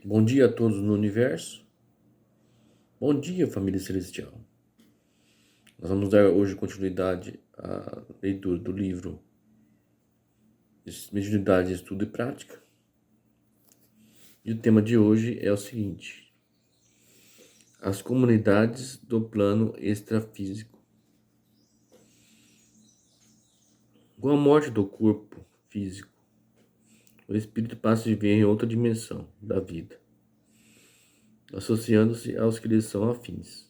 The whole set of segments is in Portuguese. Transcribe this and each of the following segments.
Bom dia a todos no universo. Bom dia, família celestial. Nós vamos dar hoje continuidade à leitura do livro Mediunidade, Estudo e Prática. E o tema de hoje é o seguinte: as comunidades do plano extrafísico. Com a morte do corpo físico, o espírito passa a viver em outra dimensão da vida, associando-se aos que lhes são afins,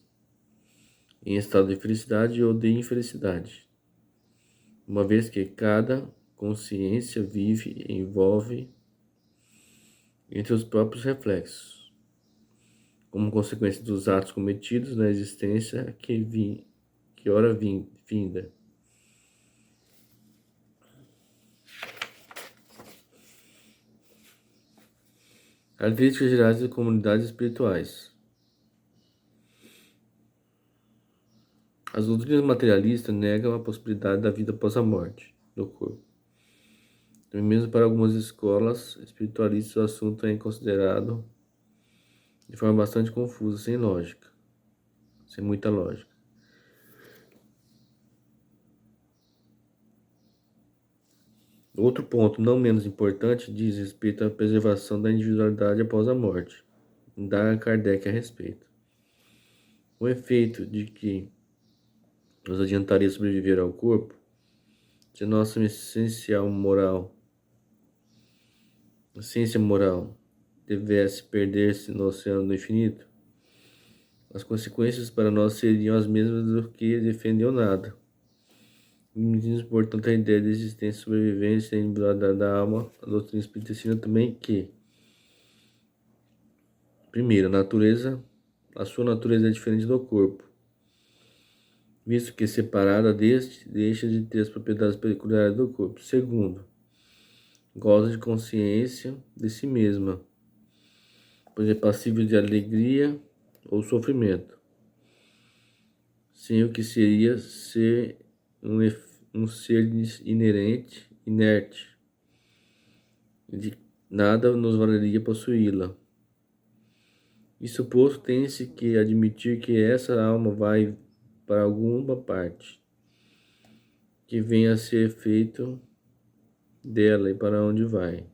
em estado de felicidade ou de infelicidade, uma vez que cada consciência vive e envolve entre os próprios reflexos, como consequência dos atos cometidos na existência que ora finda. Características gerais das comunidades espirituais. As doutrinas materialistas negam a possibilidade da vida após a morte do corpo. Então, mesmo para algumas escolas espiritualistas, o assunto é considerado de forma bastante confusa, sem lógica, sem muita lógica. Outro ponto, não menos importante, diz respeito à preservação da individualidade após a morte. Dar Kardec a respeito. O efeito de que nos adiantaria sobreviver ao corpo, se a nossa essência moral devesse perder-se no oceano do infinito, as consequências para nós seriam as mesmas do que defender o nada. Admitimos, portanto, a ideia de existência, sobrevivência e individualidade da alma. A doutrina espírita ensina também que, primeiro, a sua natureza é diferente do corpo, visto que separada deste, deixa de ter as propriedades peculiares do corpo. Segundo, goza de consciência de si mesma, pois é passível de alegria ou sofrimento, sem o que seria ser um ser inerte, e de nada nos valeria possuí-la. Isso posto, tem-se que admitir que essa alma vai para alguma parte, que venha a ser feito dela e para onde vai.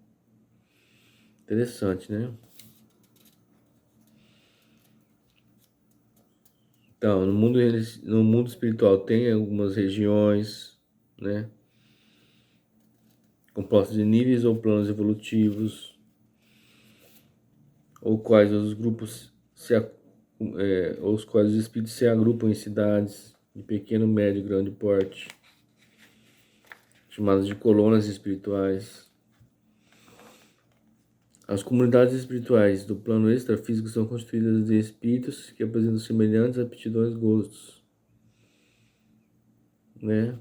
Interessante, né? Então, no mundo espiritual tem algumas regiões, né, compostas de níveis ou planos evolutivos, ou quais os grupos os quais os espíritos se agrupam em cidades de pequeno, médio e grande porte, chamadas de colônias espirituais. As comunidades espirituais do plano extrafísico são constituídas de espíritos que apresentam semelhantes aptidões e gostos, né?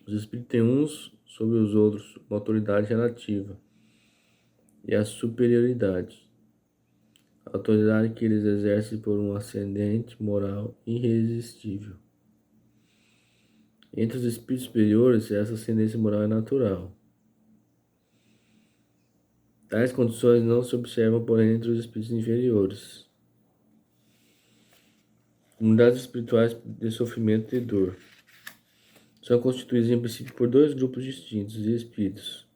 Os espíritos têm uns sobre os outros uma autoridade relativa e a superioridade, a autoridade que eles exercem por um ascendente moral irresistível. Entre os espíritos superiores, essa ascendência moral é natural. Tais condições não se observam, porém, entre os espíritos inferiores. Comunidades espirituais de sofrimento e dor são constituídas, em princípio, por dois grupos distintos de espíritos.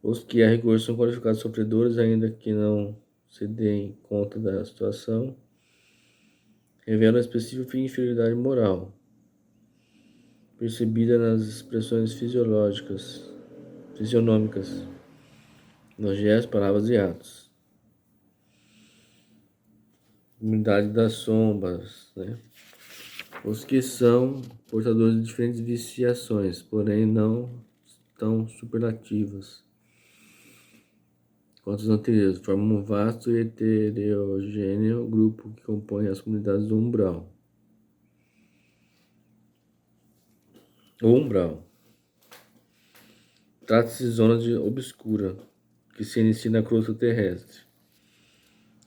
Os que, a rigor, são qualificados sofredores, ainda que não se deem conta da situação, revelam a específica inferioridade moral, percebida nas expressões fisionômicas, nos gestos, palavras e atos. Comunidade das sombras, né? Os que são portadores de diferentes viciações, porém não tão superlativas quanto os anteriores, formam um vasto e heterogêneo grupo que compõe as comunidades do umbral. O umbral trata-se de zona obscura que se inicia na crosta terrestre,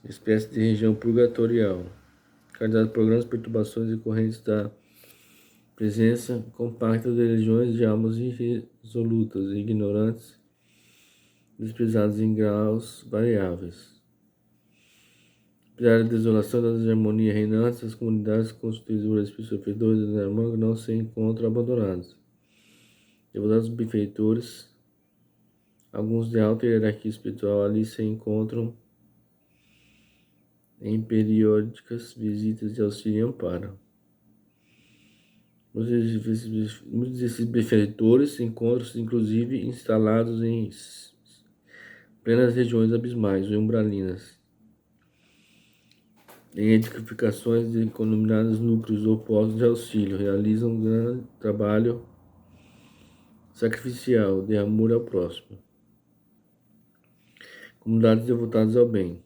espécie de região purgatorial, carregada por grandes perturbações decorrentes da presença compacta de legiões de almas irresolutas e ignorantes desprezados em graus variáveis. Apesar da desolação e da desarmonia reinantes, as comunidades constituídas por espíritos sofredores e harmônicos não se encontram abandonadas. Devotados benfeitores, alguns de alta hierarquia espiritual, ali se encontram em periódicas visitas de auxílio e amparo. Muitos desses benfeitores encontram-se, inclusive, instalados em plenas regiões abismais ou umbralinas, em edificações de denominados núcleos ou postos de auxílio, realizam um grande trabalho sacrificial de amor ao próximo. Comunidades devotadas ao bem.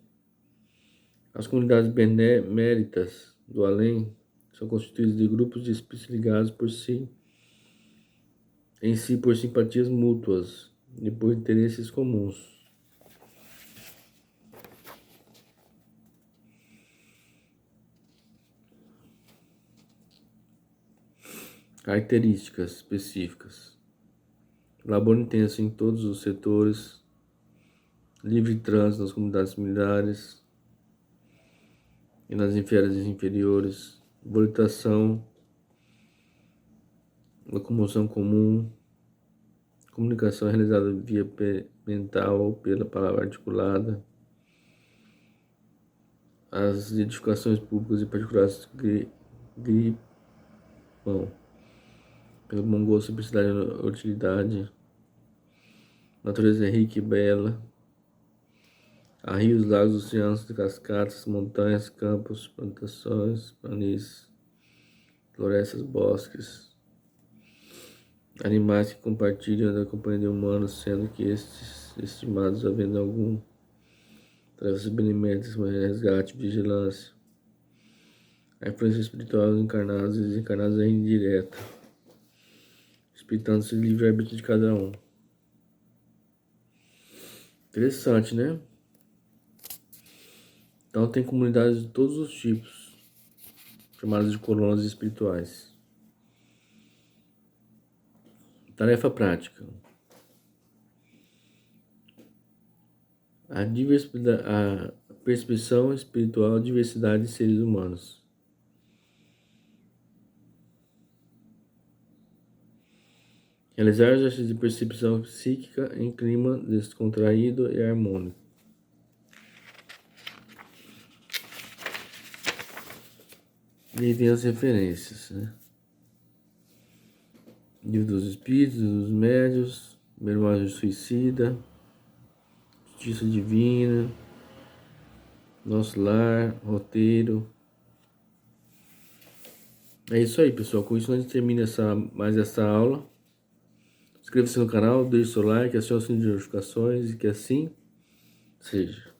As comunidades beneméritas do além são constituídas de grupos de espíritos ligados em si por simpatias mútuas e por interesses comuns. Características específicas. Labor intenso em todos os setores, livre trânsito nas comunidades similares e nas esferas inferiores, volitação, locomoção comum, comunicação realizada via mental ou pela palavra articulada, as edificações públicas e particulares gripam pelo bom gosto, simplicidade e utilidade. Natureza é rica e bela. Há rios, lagos, oceanos, cascatas, montanhas, campos, plantações, planícies, florestas, bosques. Animais que compartilham da companhia de humanos, sendo que estes estimados havendo algum travessas beneméritas, resgate, vigilância. A influência espiritual dos encarnados e desencarnados é indireta, respeitando-se o livre-arbítrio de cada um. Interessante, né? Então tem comunidades de todos os tipos, chamadas de colônias espirituais. Tarefa prática. A percepção espiritual, a diversidade de seres humanos. Realizar exercícios de percepção psíquica em clima descontraído e harmônico. E tem as referências, né? Livro dos Espíritos, dos Médios, Memória Suicida, Justiça Divina, Nosso Lar, Roteiro. É isso aí, pessoal. Com isso a gente termina mais essa aula. Inscreva-se no canal, deixe seu like, acione o sininho de notificações e que assim seja.